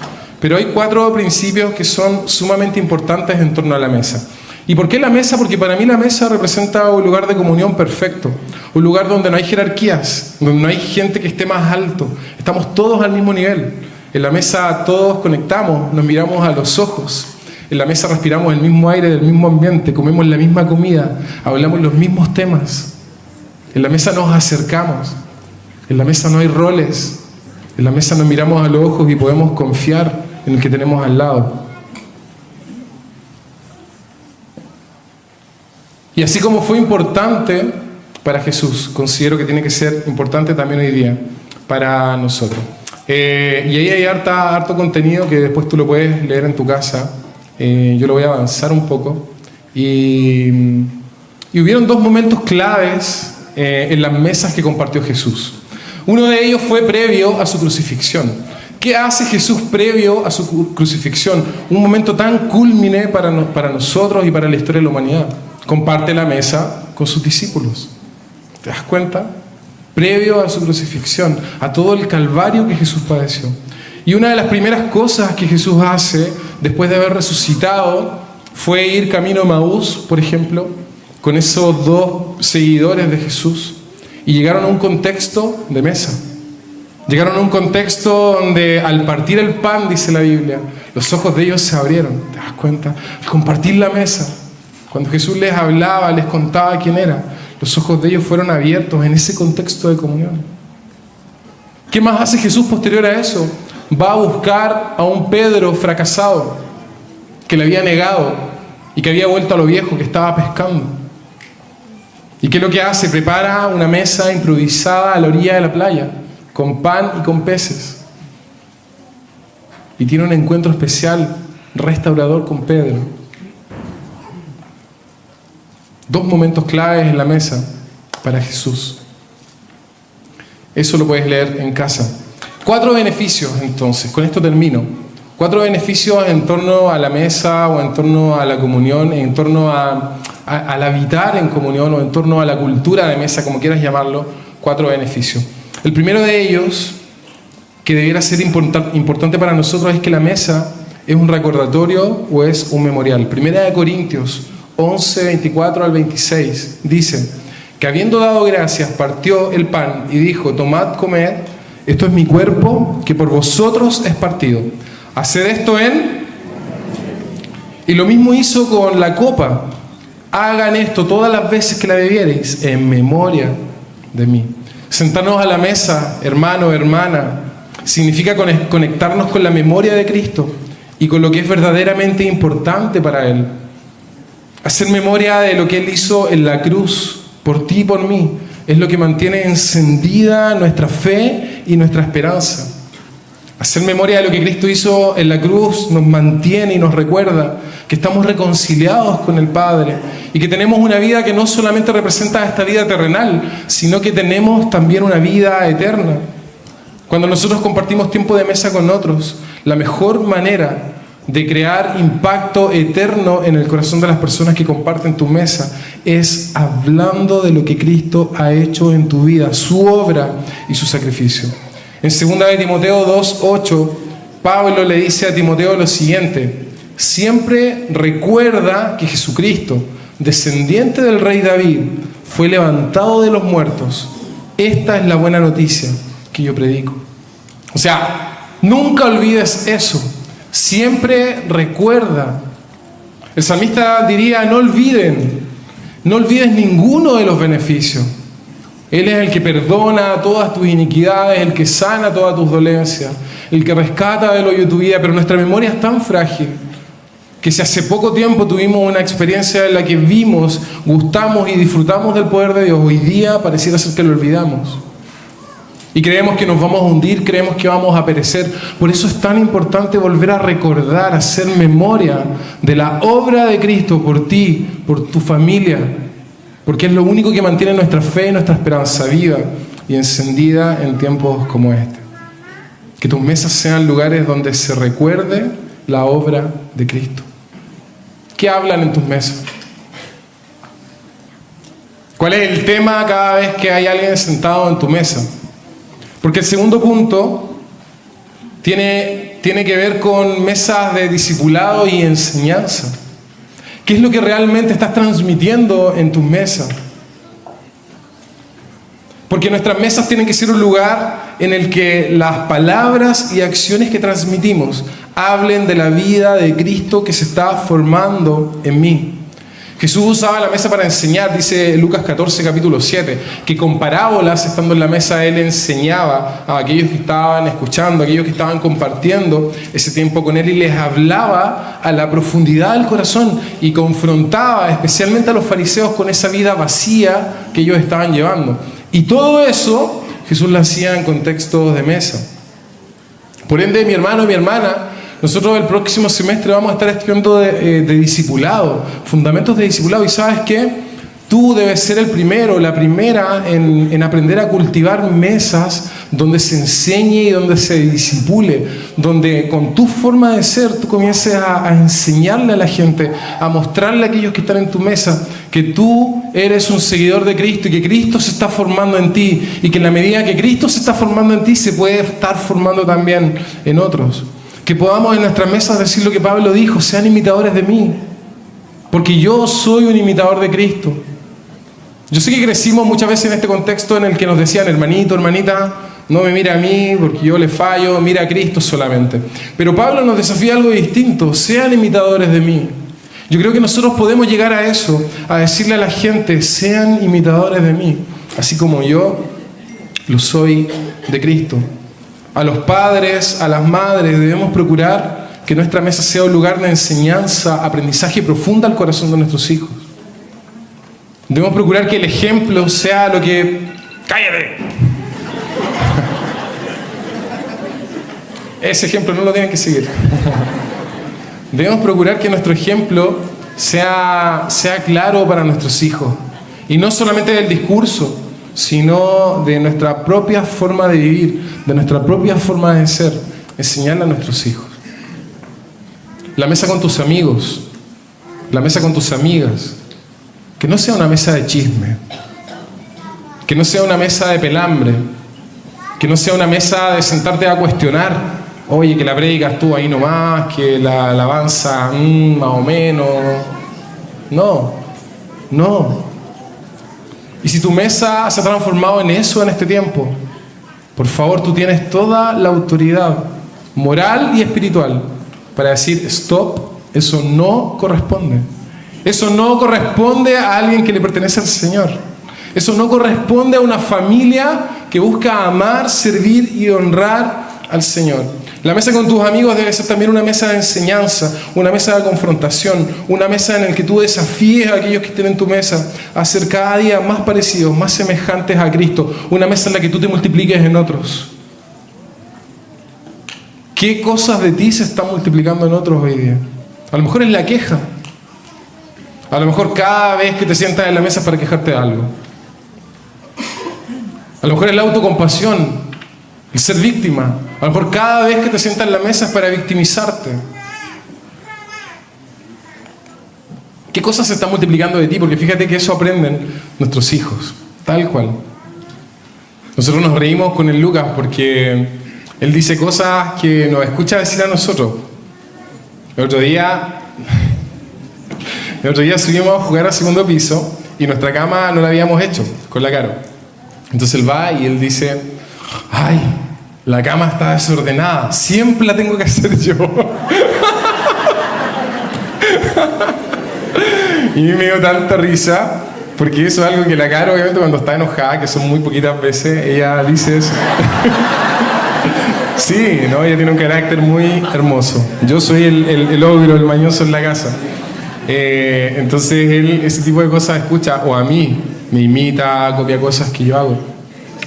Pero hay 4 principios que son sumamente importantes en torno a la mesa. ¿Y por qué la mesa? Porque para mí la mesa representa un lugar de comunión perfecto, un lugar donde no hay jerarquías, donde no hay gente que esté más alto, estamos todos al mismo nivel. En la mesa todos conectamos, nos miramos a los ojos, en la mesa respiramos el mismo aire del mismo ambiente, comemos la misma comida, hablamos los mismos temas. En la mesa nos acercamos, en la mesa no hay roles, en la mesa nos miramos a los ojos y podemos confiar en el que tenemos al lado. Y así como fue importante para Jesús, considero que tiene que ser importante también hoy día para nosotros. Y ahí hay harto contenido que después tú lo puedes leer en tu casa. Yo lo voy a avanzar un poco. Y hubieron 2 momentos claves en las mesas que compartió Jesús. Uno de ellos fue previo a su crucifixión. ¿Qué hace Jesús previo a su crucifixión? Un momento tan culmine para nosotros y para la historia de la humanidad. Comparte la mesa con sus discípulos. ¿Te das cuenta? Previo a su crucifixión, a todo el calvario que Jesús padeció. Y una de las primeras cosas que Jesús hace después de haber resucitado fue ir camino a Emaús, por ejemplo, con esos 2 seguidores de Jesús, y llegaron a un contexto de mesa. Llegaron a un contexto donde al partir el pan, dice la Biblia, los ojos de ellos se abrieron. ¿Te das cuenta? Al compartir la mesa, cuando Jesús les hablaba, les contaba quién era, los ojos de ellos fueron abiertos en ese contexto de comunión. ¿Qué más hace Jesús posterior a eso? Va a buscar a un Pedro fracasado, que le había negado y que había vuelto a lo viejo, que estaba pescando. ¿Y qué es lo que hace? Prepara una mesa improvisada a la orilla de la playa, con pan y con peces. Y tiene un encuentro especial, restaurador con Pedro. 2 momentos claves en la mesa para Jesús. Eso lo puedes leer en casa. 4 beneficios, entonces, con esto termino. 4 beneficios en torno a la mesa o en torno a la comunión, en torno al habitar en comunión o en torno a la cultura de mesa, como quieras llamarlo. 4 beneficios. El primero de ellos, que debiera ser importante para nosotros, es que la mesa es un recordatorio o es un memorial. Primera de Corintios 11, 24 al 26 dice que habiendo dado gracias partió el pan y dijo: tomad, comed, esto es mi cuerpo que por vosotros es partido. Haced esto en... Y lo mismo hizo con la copa. Hagan esto todas las veces que la bebiereis en memoria de mí. Sentarnos a la mesa, hermano, hermana, significa conectarnos con la memoria de Cristo y con lo que es verdaderamente importante para Él. Hacer memoria de lo que Él hizo en la cruz, por ti y por mí, es lo que mantiene encendida nuestra fe y nuestra esperanza. Hacer memoria de lo que Cristo hizo en la cruz nos mantiene y nos recuerda que estamos reconciliados con el Padre y que tenemos una vida que no solamente representa esta vida terrenal, sino que tenemos también una vida eterna. Cuando nosotros compartimos tiempo de mesa con otros, la mejor manera de crear impacto eterno en el corazón de las personas que comparten tu mesa es hablando de lo que Cristo ha hecho en tu vida, su obra y su sacrificio. En 2 de Timoteo 2:8, Pablo le dice a Timoteo lo siguiente: siempre recuerda que Jesucristo, descendiente del rey David, fue levantado de los muertos. Esta es la buena noticia que yo predico. O sea, nunca olvides eso. Siempre recuerda. El salmista diría: no olvides ninguno de los beneficios. Él es el que perdona todas tus iniquidades, el que sana todas tus dolencias, el que rescata del hoyo tu vida. Pero nuestra memoria es tan frágil que si hace poco tiempo tuvimos una experiencia en la que vimos, gustamos y disfrutamos del poder de Dios, hoy día pareciera ser que lo olvidamos. Y creemos que nos vamos a hundir, creemos que vamos a perecer. Por eso es tan importante volver a recordar, hacer memoria de la obra de Cristo por ti, por tu familia, porque es lo único que mantiene nuestra fe y nuestra esperanza viva y encendida en tiempos como este. Que tus mesas sean lugares donde se recuerde la obra de Cristo. ¿Qué hablan en tus mesas? ¿Cuál es el tema cada vez que hay alguien sentado en tu mesa? Porque el segundo punto tiene que ver con mesas de discipulado y enseñanza. ¿Qué es lo que realmente estás transmitiendo en tus mesas? Porque nuestras mesas tienen que ser un lugar en el que las palabras y acciones que transmitimos hablen de la vida de Cristo que se está formando en mí. Jesús usaba la mesa para enseñar, dice Lucas 14, capítulo 7, que con parábolas, estando en la mesa, Él enseñaba a aquellos que estaban escuchando, a aquellos que estaban compartiendo ese tiempo con Él, y les hablaba a la profundidad del corazón y confrontaba especialmente a los fariseos con esa vida vacía que ellos estaban llevando. Y todo eso Jesús lo hacía en contextos de mesa. Por ende, mi hermano y mi hermana, nosotros el próximo semestre vamos a estar estudiando de discipulado, fundamentos de discipulado. Y ¿sabes qué? Tú debes ser el primero, la primera en aprender a cultivar mesas donde se enseñe y donde se discipule, donde con tu forma de ser tú comiences a enseñarle a la gente, a mostrarle a aquellos que están en tu mesa que tú eres un seguidor de Cristo y que Cristo se está formando en ti, y que en la medida que Cristo se está formando en ti se puede estar formando también en otros. Que podamos en nuestras mesas decir lo que Pablo dijo: sean imitadores de mí, porque yo soy un imitador de Cristo. Yo sé que crecimos muchas veces en este contexto en el que nos decían: hermanito, hermanita, no me mira a mí porque yo le fallo, mira a Cristo solamente. Pero Pablo nos desafía algo distinto: sean imitadores de mí. Yo creo que nosotros podemos llegar a eso, a decirle a la gente: sean imitadores de mí, así como yo lo soy de Cristo. a los padres, a las madres, debemos procurar que nuestra mesa sea un lugar de enseñanza, aprendizaje profunda al corazón de nuestros hijos. Debemos procurar que el ejemplo sea lo que... ¡Cállate! Ese ejemplo no lo tienen que seguir. Debemos procurar que nuestro ejemplo sea claro para nuestros hijos. Y no solamente del discurso, sino de nuestra propia forma de vivir, de nuestra propia forma de ser. Enseñarle a nuestros hijos. La mesa con tus amigos, la mesa con tus amigas, que no sea una mesa de chisme, que no sea una mesa de pelambre, que no sea una mesa de sentarte a cuestionar, oye, que la prédica estuvo ahí nomás, que la alabanza más o menos. No. Y si tu mesa se ha transformado en eso en este tiempo, por favor, tú tienes toda la autoridad moral y espiritual para decir, stop, eso no corresponde. Eso no corresponde a alguien que le pertenece al Señor. Eso no corresponde a una familia que busca amar, servir y honrar al Señor. La mesa con tus amigos debe ser también una mesa de enseñanza, una mesa de confrontación, una mesa en la que tú desafíes a aquellos que estén en tu mesa a ser cada día más parecidos, más semejantes a Cristo, una mesa en la que tú te multipliques en otros. ¿Qué cosas de ti se están multiplicando en otros hoy día? A lo mejor es la queja. A lo mejor cada vez que te sientas en la mesa es para quejarte de algo. A lo mejor es la autocompasión, el ser víctima. A lo mejor cada vez que te sientas en la mesa es para victimizarte. ¿Qué cosas se están multiplicando de ti? Porque fíjate que eso aprenden nuestros hijos, tal cual. Nosotros nos reímos con el Lucas porque él dice cosas que nos escucha decir a nosotros. El otro día subimos a jugar al segundo piso y nuestra cama no la habíamos hecho con la Caro. Entonces él va y él dice, ay, la cama está desordenada, siempre la tengo que hacer yo. Y me dio tanta risa, porque eso es algo que la Caro, obviamente, cuando está enojada, que son muy poquitas veces, ella dice eso. Sí, ¿no? Ella tiene un carácter muy hermoso. Yo soy el ogro, el mañoso en la casa. Entonces él ese tipo de cosas escucha, o a mí me imita, copia cosas que yo hago.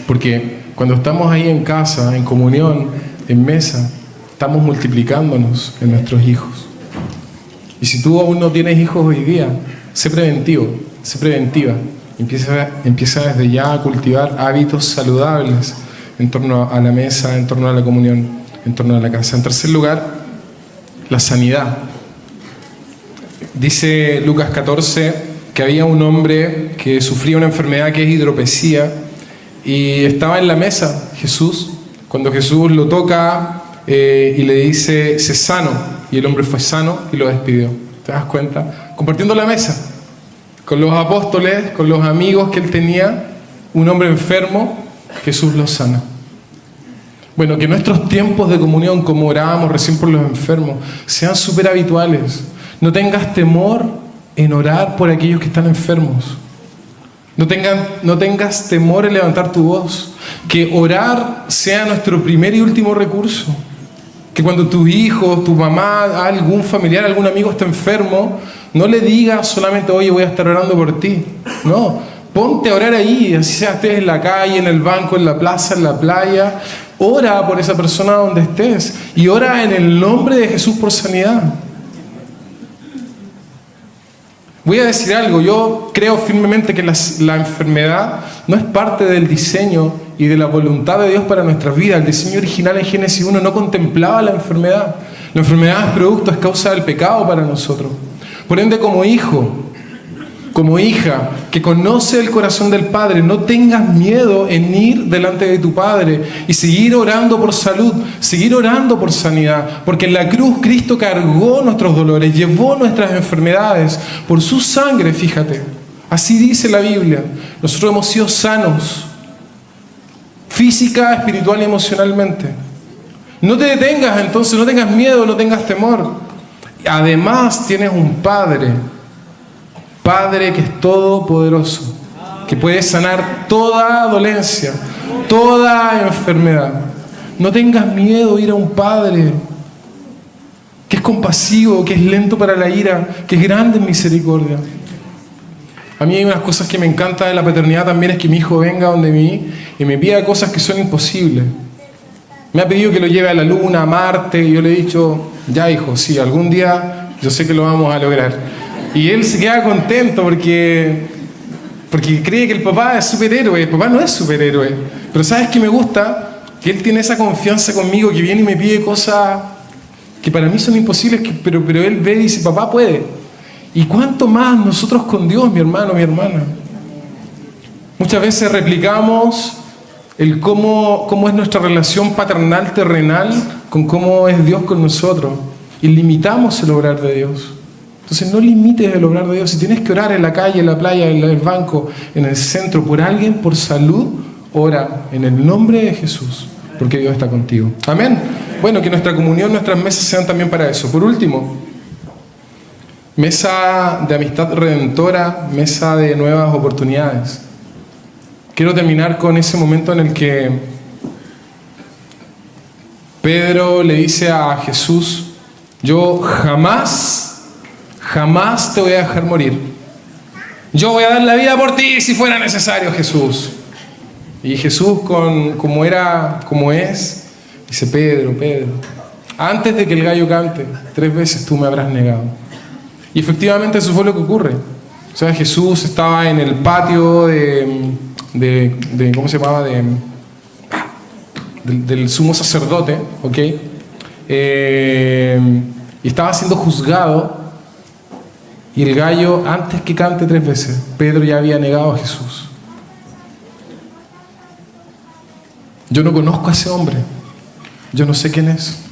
Porque cuando estamos ahí en casa, en comunión, en mesa, estamos multiplicándonos en nuestros hijos. Y si tú aún no tienes hijos hoy día, sé preventivo, sé preventiva. Empieza desde ya a cultivar hábitos saludables en torno a la mesa, en torno a la comunión, en torno a la casa. En tercer lugar, la sanidad. Dice Lucas 14 que había un hombre que sufría una enfermedad que es hidropesía y estaba en la mesa Jesús, cuando Jesús lo toca y le dice, sé sano, y el hombre fue sano y lo despidió. ¿Te das cuenta? Compartiendo la mesa con los apóstoles, con los amigos que él tenía, un hombre enfermo, Jesús lo sana. Bueno, que nuestros tiempos de comunión, como orábamos recién por los enfermos, sean súper habituales. No tengas temor en orar por aquellos que están enfermos. No tengas temor en levantar tu voz. Que orar sea nuestro primer y último recurso. Que cuando tu hijo, tu mamá, algún familiar, algún amigo está enfermo, no le digas solamente, oye, voy a estar orando por ti. No, ponte a orar ahí, así sea estés en la calle, en el banco, en la plaza, en la playa. Ora por esa persona donde estés y ora en el nombre de Jesús por sanidad. Voy a decir algo, yo creo firmemente que la enfermedad no es parte del diseño y de la voluntad de Dios para nuestras vidas. El diseño original en Génesis 1 no contemplaba la enfermedad. La enfermedad es producto, es causa del pecado para nosotros. Por ende, como hijo, como hija, que conoce el corazón del Padre, no tengas miedo en ir delante de tu Padre y seguir orando por salud, seguir orando por sanidad, porque en la cruz Cristo cargó nuestros dolores, llevó nuestras enfermedades por su sangre, fíjate. Así dice la Biblia. Nosotros hemos sido sanos, física, espiritual y emocionalmente. No te detengas entonces, no tengas miedo, no tengas temor. Además tienes un Padre que es todopoderoso, que puede sanar toda dolencia, toda enfermedad. No tengas miedo de ir a un Padre que es compasivo, que es lento para la ira, que es grande en misericordia. A mí hay unas cosas que me encanta de la paternidad también, es que mi hijo venga donde mí y me pida cosas que son imposibles. Me ha pedido que lo lleve a la Luna, a Marte, y yo le he dicho, ya hijo, sí, algún día yo sé que lo vamos a lograr. Y él se queda contento porque cree que el papá es superhéroe. El papá no es superhéroe. Pero ¿sabes qué me gusta? Que él tiene esa confianza conmigo, que viene y me pide cosas que para mí son imposibles, pero él ve y dice, papá puede. ¿Y cuánto más nosotros con Dios, mi hermano, mi hermana? Muchas veces replicamos el cómo es nuestra relación paternal terrenal con cómo es Dios con nosotros. Y limitamos el obrar de Dios. Entonces no limites el obrar de Dios. Si tienes que orar en la calle, en la playa, en el banco, en el centro, por alguien, por salud, ora en el nombre de Jesús, porque Dios está contigo. Amén. Bueno, que nuestra comunión, nuestras mesas sean también para eso. Por último, mesa de amistad redentora, mesa de nuevas oportunidades. Quiero terminar con ese momento en el que Pedro le dice a Jesús, yo jamás te voy a dejar morir. Yo voy a dar la vida por ti si fuera necesario, Jesús. Y Jesús, como es, dice, Pedro, antes de que el gallo cante, 3 veces tú me habrás negado. Y efectivamente eso fue lo que ocurre. O sea, Jesús estaba en el patio ¿cómo se llamaba? Del sumo sacerdote, ¿ok? Y estaba siendo juzgado, y el gallo, antes que cante 3 veces, Pedro ya había negado a Jesús. Yo no conozco a ese hombre, yo no sé quién es.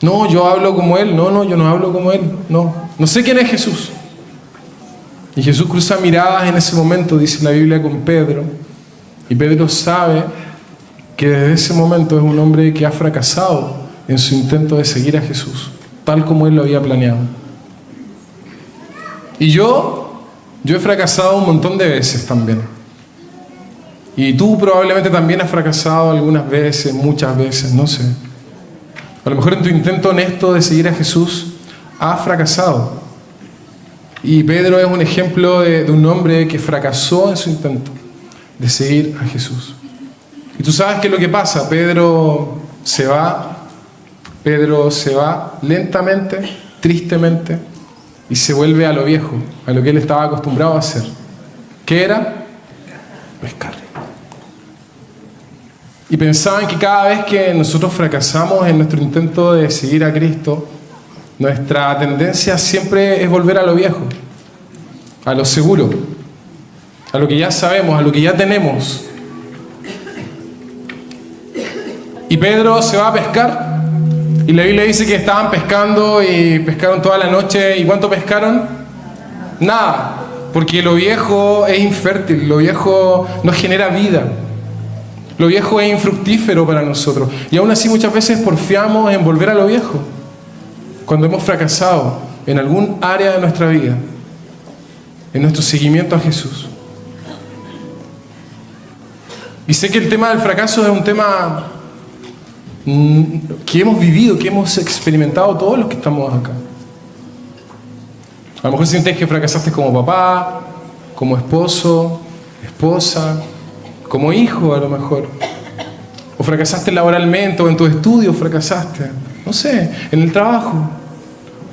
No, yo hablo como él. No, yo no hablo como él. No sé quién es Jesús. Y Jesús cruza miradas en ese momento, dice la Biblia, con Pedro. Y Pedro sabe que desde ese momento es un hombre que ha fracasado en su intento de seguir a Jesús, tal como él lo había planeado. Y yo he fracasado un montón de veces también. Y tú probablemente también has fracasado algunas veces, muchas veces, no sé. A lo mejor en tu intento honesto de seguir a Jesús has fracasado. Y Pedro es un ejemplo de un hombre que fracasó en su intento de seguir a Jesús. Y tú sabes qué es lo que pasa. Pedro se va lentamente, tristemente, y se vuelve a lo viejo, a lo que él estaba acostumbrado a hacer. ¿Qué era? Pescar. Y pensaban que cada vez que nosotros fracasamos en nuestro intento de seguir a Cristo, nuestra tendencia siempre es volver a lo viejo, a lo seguro, a lo que ya sabemos, a lo que ya tenemos. Y Pedro se va a pescar, y la Biblia dice que estaban pescando y pescaron toda la noche. ¿Y cuánto pescaron? Nada, porque lo viejo es infértil, lo viejo no genera vida. Lo viejo es infructífero para nosotros. Y aún así muchas veces porfiamos en volver a lo viejo, cuando hemos fracasado en algún área de nuestra vida, en nuestro seguimiento a Jesús. Y sé que el tema del fracaso es un tema que hemos vivido, que hemos experimentado todos los que estamos acá. A lo mejor sientes que fracasaste como papá, como esposo, esposa, como hijo a lo mejor. O fracasaste laboralmente, o en tus estudios fracasaste. No sé, en el trabajo.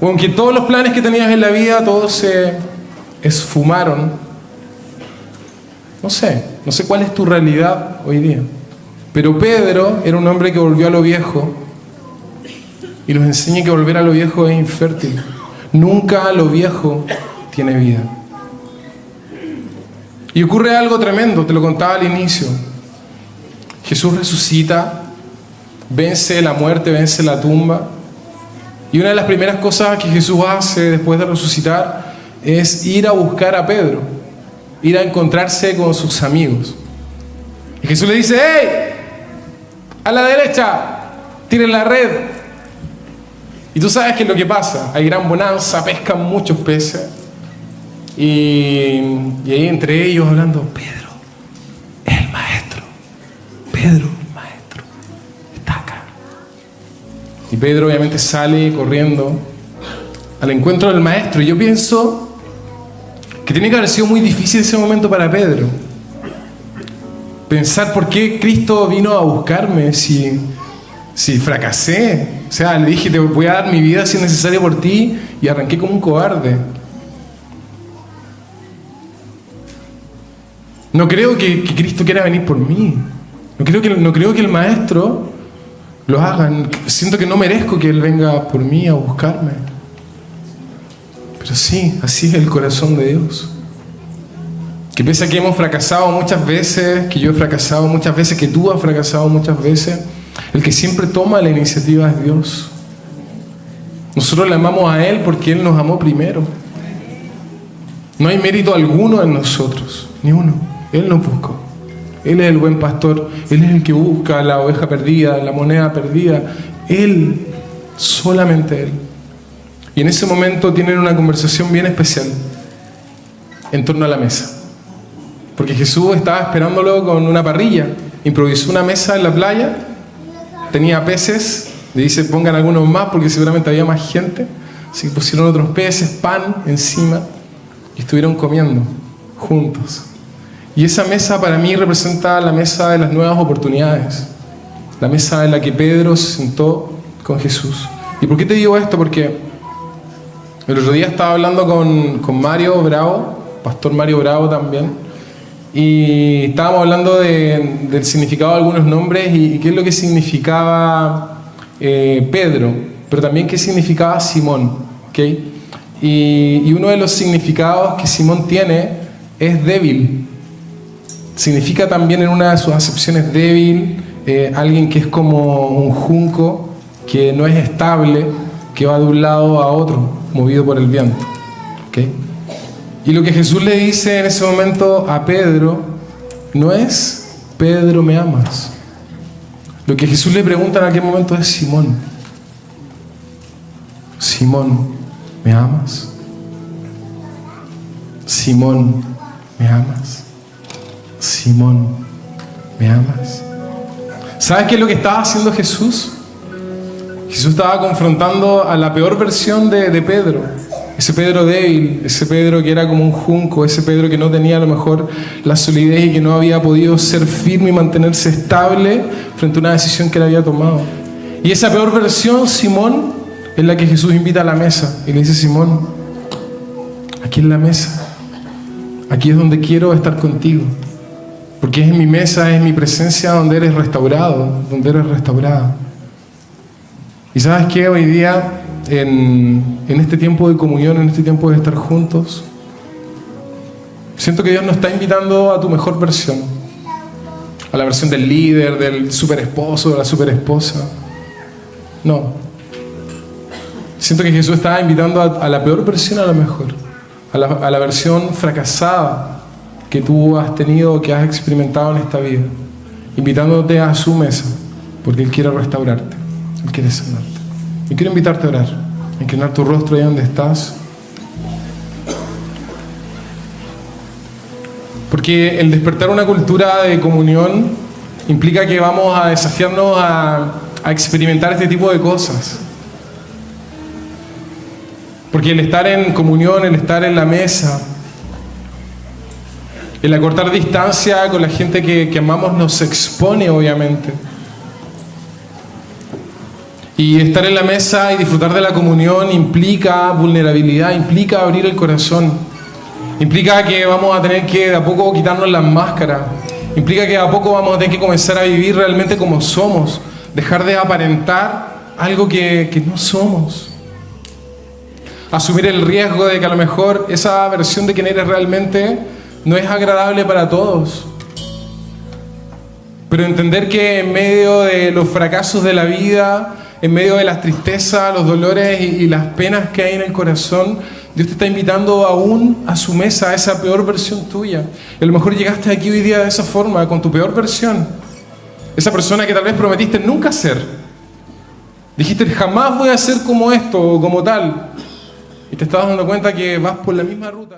O aunque todos los planes que tenías en la vida, todos se esfumaron. No sé cuál es tu realidad hoy día. Pero Pedro era un hombre que volvió a lo viejo, y nos enseña que volver a lo viejo es infértil. Nunca lo viejo tiene vida. Y ocurre algo tremendo, te lo contaba al inicio. Jesús resucita, vence la muerte, vence la tumba. Y una de las primeras cosas que Jesús hace después de resucitar es ir a buscar a Pedro, ir a encontrarse con sus amigos. Y Jesús le dice, ¡hey! A la derecha, tiren la red. Y tú sabes qué es lo que pasa. Hay gran bonanza, pescan muchos peces. Y ahí entre ellos hablando, Pedro, el maestro. Pedro, el maestro. Y Pedro obviamente sale corriendo al encuentro del maestro. Y yo pienso que tiene que haber sido muy difícil ese momento para Pedro. Pensar por qué Cristo vino a buscarme si fracasé. O sea, le dije, te voy a dar mi vida si es necesario por ti, y arranqué como un cobarde. No creo que Cristo quiera venir por mí. No creo que el maestro lo haga. Siento que no merezco que Él venga por mí a buscarme. Pero sí, así es el corazón de Dios. Que pese a que hemos fracasado muchas veces, que yo he fracasado muchas veces, que tú has fracasado muchas veces, el que siempre toma la iniciativa es Dios. Nosotros le amamos a Él porque Él nos amó primero. No hay mérito alguno en nosotros, ni uno. Él nos buscó. Él es el buen pastor. Él es el que busca la oveja perdida, la moneda perdida. Él, solamente Él. Y en ese momento tienen una conversación bien especial en torno a la mesa. Porque Jesús estaba esperándolo con una parrilla. Improvisó una mesa en la playa. Tenía peces. Le dice, pongan algunos más porque seguramente había más gente. Así que pusieron otros peces, pan encima. Y estuvieron comiendo juntos. Y esa mesa para mí representa la mesa de las nuevas oportunidades. La mesa en la que Pedro se sentó con Jesús. ¿Y por qué te digo esto? Porque el otro día estaba hablando con Mario Bravo, pastor Mario Bravo también. Y estábamos hablando del significado de algunos nombres y qué es lo que significaba Pedro, pero también qué significaba Simón, ¿okay? Y uno de los significados que Simón tiene es débil. Significa también en una de sus acepciones débil, alguien que es como un junco, que no es estable, que va de un lado a otro, movido por el viento, ¿okay? Y lo que Jesús le dice en ese momento a Pedro no es, Pedro, ¿me amas? Lo que Jesús le pregunta en aquel momento es, Simón, Simón, ¿me amas? Simón, ¿me amas? Simón, ¿me amas? ¿Sabes qué es lo que estaba haciendo Jesús? Jesús estaba confrontando a la peor versión de Pedro. Ese Pedro débil, ese Pedro que era como un junco, ese Pedro que no tenía a lo mejor la solidez y que no había podido ser firme y mantenerse estable frente a una decisión que él había tomado. Y esa peor versión, Simón, es la que Jesús invita a la mesa y le dice, Simón, aquí en la mesa, aquí es donde quiero estar contigo, porque es en mi mesa, es mi presencia donde eres restaurado, donde eres restaurada. Y ¿sabes qué? Hoy día, en este tiempo de comunión, en este tiempo de estar juntos, siento que Dios nos está invitando a tu mejor versión, a la versión del líder, del super esposo, de la super esposa. No. Siento que Jesús está invitando a la peor versión, a la mejor, a la versión fracasada que tú has tenido, que has experimentado en esta vida, invitándote a su mesa, porque Él quiere restaurarte, Él quiere sanarte. Y quiero invitarte a orar, a inclinar tu rostro ahí donde estás. Porque el despertar una cultura de comunión implica que vamos a desafiarnos a experimentar este tipo de cosas. Porque el estar en comunión, el estar en la mesa, el acortar distancia con la gente que amamos nos expone, obviamente. Y estar en la mesa y disfrutar de la comunión implica vulnerabilidad, implica abrir el corazón, implica que vamos a tener que de a poco quitarnos las máscaras, implica que de a poco vamos a tener que comenzar a vivir realmente como somos, dejar de aparentar algo que no somos, asumir el riesgo de que a lo mejor esa versión de quien eres realmente no es agradable para todos, pero entender que en medio de los fracasos de la vida, en medio de las tristezas, los dolores y las penas que hay en el corazón, Dios te está invitando aún a su mesa, a esa peor versión tuya. Y a lo mejor llegaste aquí hoy día de esa forma, con tu peor versión. Esa persona que tal vez prometiste nunca ser. Dijiste, jamás voy a ser como esto o como tal. Y te estás dando cuenta que vas por la misma ruta.